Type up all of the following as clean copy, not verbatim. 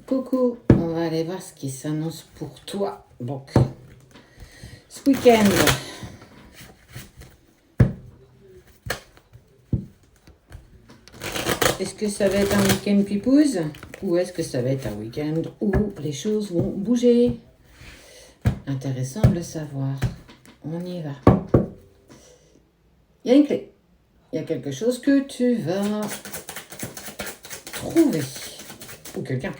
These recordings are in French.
Coucou, on va aller voir ce qui s'annonce pour toi. Donc, ce week-end, est-ce que ça va être un week-end pipouze ou est-ce que ça va être un week-end où les choses vont bouger? Intéressant de le savoir. On y va. Il y a une clé. Il y a quelque chose que tu vas trouver. Ou quelqu'un.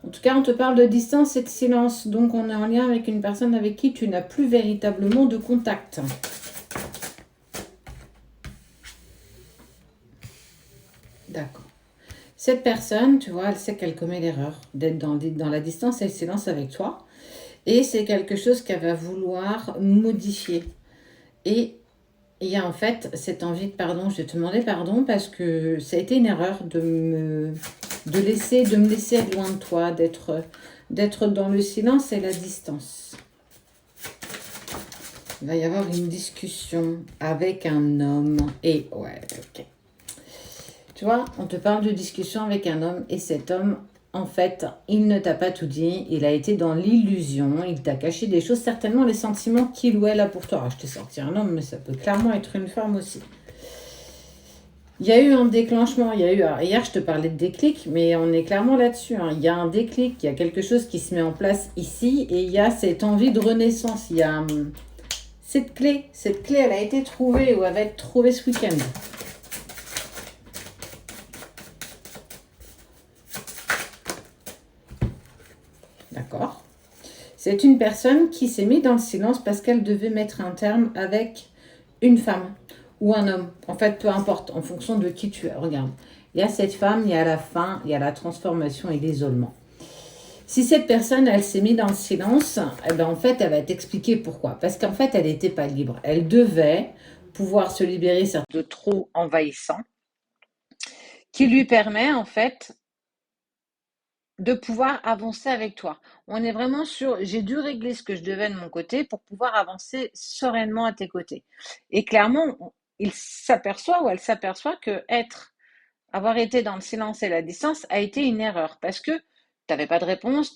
En tout cas, on te parle de distance et de silence. Donc, on est en lien avec une personne avec qui tu n'as plus véritablement de contact. D'accord. Cette personne, tu vois, elle sait qu'elle commet l'erreur d'être dans la distance et le silence avec toi. Et c'est quelque chose qu'elle va vouloir modifier. Et il y a en fait cette envie de pardon. Je vais te demander pardon parce que ça a été une erreur de me laisser être loin de toi, d'être dans le silence et la distance. Il va y avoir une discussion avec un homme. Et ouais, ok. Tu vois, on te parle de discussion avec un homme et cet homme, en fait, il ne t'a pas tout dit. Il a été dans l'illusion. Il t'a caché des choses, certainement les sentiments qu'il ou elle a pour toi. Alors, je t'ai sorti un homme, mais ça peut clairement être une femme aussi. Il y a eu un déclenchement. Hier, je te parlais de déclic, mais on est clairement là-dessus. Il y a un déclic. Il y a quelque chose qui se met en place ici et il y a cette envie de renaissance. Il y a cette clé. Cette clé, elle a été trouvée ou elle va être trouvée ce week-end. D'accord. C'est une personne qui s'est mise dans le silence parce qu'elle devait mettre un terme avec une femme ou un homme. En fait, peu importe, en fonction de qui tu es. Regarde, il y a cette femme, il y a la fin, il y a la transformation et l'isolement. Si cette personne, elle s'est mise dans le silence, eh ben, en fait, elle va t'expliquer pourquoi. Parce qu'en fait, elle n'était pas libre. Elle devait pouvoir se libérer de trop envahissant qui lui permet, en fait, de pouvoir avancer avec toi. On est vraiment sur, j'ai dû régler ce que je devais de mon côté pour pouvoir avancer sereinement à tes côtés. Et clairement, il s'aperçoit ou elle s'aperçoit que avoir été dans le silence et la distance a été une erreur parce que tu n'avais pas de réponse,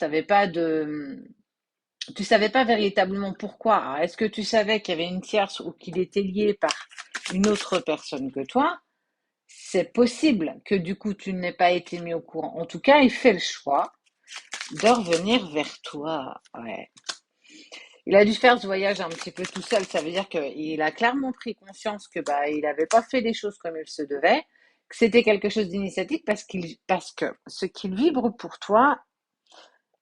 tu savais pas véritablement pourquoi. Alors, est-ce que tu savais qu'il y avait une tierce ou qu'il était lié par une autre personne que toi? C'est possible que du coup tu n'aies pas été mis au courant. En tout cas, il fait le choix de revenir vers toi. Ouais. Il a dû faire ce voyage un petit peu tout seul. Ça veut dire qu'il a clairement pris conscience que il n'avait pas fait les choses comme il se devait, que c'était quelque chose d'initiatique parce que ce qu'il vibre pour toi,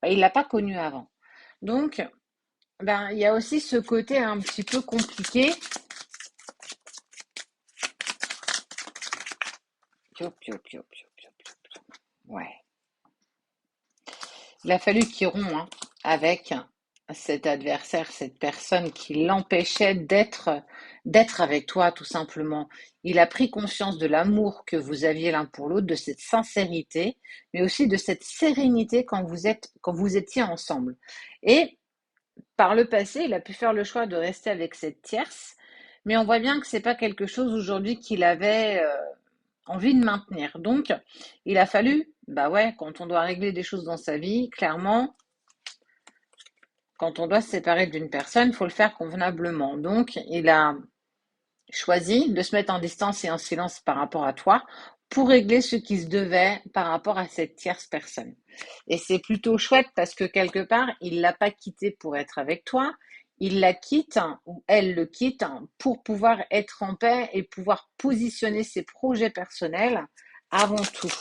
il l'a pas connu avant. Donc, il y a aussi ce côté un petit peu compliqué. Ouais. Il a fallu qu'il rompt avec cet adversaire, cette personne qui l'empêchait d'être avec toi, tout simplement. Il a pris conscience de l'amour que vous aviez l'un pour l'autre, de cette sincérité, mais aussi de cette sérénité quand vous étiez ensemble. Et par le passé, il a pu faire le choix de rester avec cette tierce, mais on voit bien que c'est pas quelque chose aujourd'hui qu'il avait envie de maintenir. Donc, il a fallu, quand on doit régler des choses dans sa vie, clairement, quand on doit se séparer d'une personne, il faut le faire convenablement. Donc, il a choisi de se mettre en distance et en silence par rapport à toi pour régler ce qui se devait par rapport à cette tierce personne. Et c'est plutôt chouette parce que quelque part, il ne l'a pas quitté pour être avec toi, il la quitte ou elle le quitte pour pouvoir être en paix et pouvoir positionner ses projets personnels avant tout.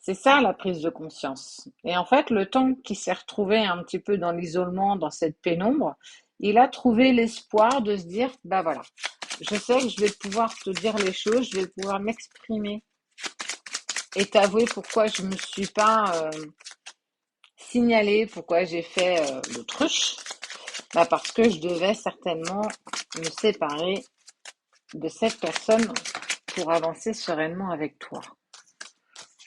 C'est ça la prise de conscience. Et en fait, le temps qu'il s'est retrouvé un petit peu dans l'isolement, dans cette pénombre, il a trouvé l'espoir de se dire, voilà, je sais que je vais pouvoir te dire les choses, je vais pouvoir m'exprimer et t'avouer pourquoi je me suis pas signalée, pourquoi j'ai fait l'autruche. Parce que je devais certainement me séparer de cette personne pour avancer sereinement avec toi.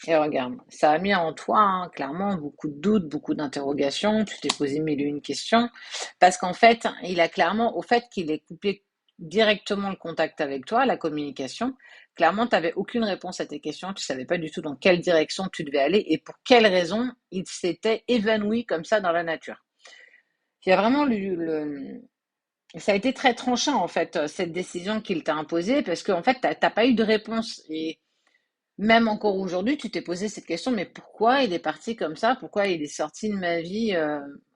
Et regarde, ça a mis en toi clairement beaucoup de doutes, beaucoup d'interrogations. Tu t'es posé mille et une questions parce qu'en fait, il a clairement, au fait qu'il ait coupé directement le contact avec toi, la communication. Clairement, tu n'avais aucune réponse à tes questions, tu savais pas du tout dans quelle direction tu devais aller et pour quelle raison il s'était évanoui comme ça dans la nature. Il y a vraiment ça a été très tranchant en fait, cette décision qu'il t'a imposée parce qu'en fait, t'as pas eu de réponse et même encore aujourd'hui, tu t'es posé cette question, mais pourquoi il est parti comme ça? Pourquoi il est sorti de ma vie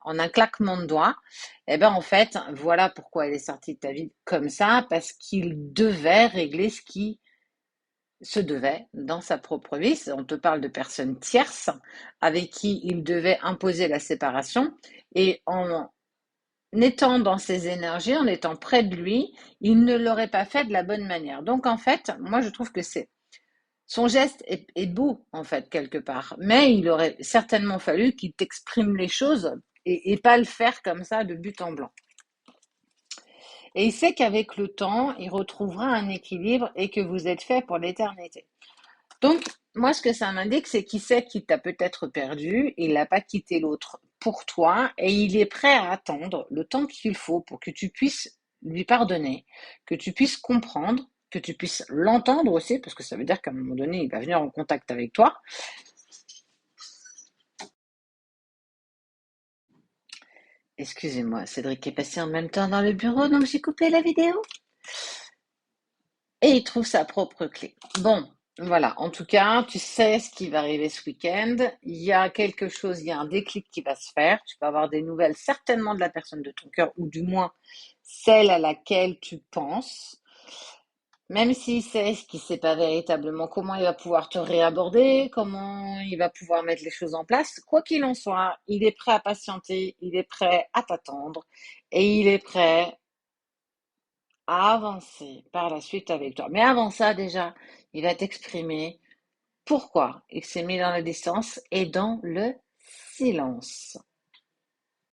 en un claquement de doigts? Eh ben en fait, voilà pourquoi il est sorti de ta vie comme ça, parce qu'il devait régler ce qui se devait dans sa propre vie. On te parle de personnes tierces avec qui il devait imposer la séparation et en étant dans ses énergies, en étant près de lui, il ne l'aurait pas fait de la bonne manière. Donc en fait, moi je trouve que c'est son geste est beau, en fait, quelque part. Mais il aurait certainement fallu qu'il t'exprime les choses et pas le faire comme ça de but en blanc. Et il sait qu'avec le temps, il retrouvera un équilibre et que vous êtes fait pour l'éternité. Donc, moi, ce que ça m'indique, c'est qu'il sait qu'il t'a peut-être perdu, il n'a pas quitté l'autre pour toi et il est prêt à attendre le temps qu'il faut pour que tu puisses lui pardonner, que tu puisses comprendre, que tu puisses l'entendre aussi, parce que ça veut dire qu'à un moment donné, il va venir en contact avec toi. Excusez-moi, Cédric est passé en même temps dans le bureau, donc j'ai coupé la vidéo. Et il trouve sa propre clé. Bon, voilà. En tout cas, tu sais ce qui va arriver ce week-end. Il y a quelque chose, il y a un déclic qui va se faire. Tu vas avoir des nouvelles certainement de la personne de ton cœur, ou du moins celle à laquelle tu penses. Même s'il sait qu'il ne sait pas véritablement comment il va pouvoir te réaborder, comment il va pouvoir mettre les choses en place, quoi qu'il en soit, il est prêt à patienter, il est prêt à t'attendre et il est prêt à avancer par la suite avec toi. Mais avant ça, déjà, il va t'exprimer pourquoi il s'est mis dans la distance et dans le silence.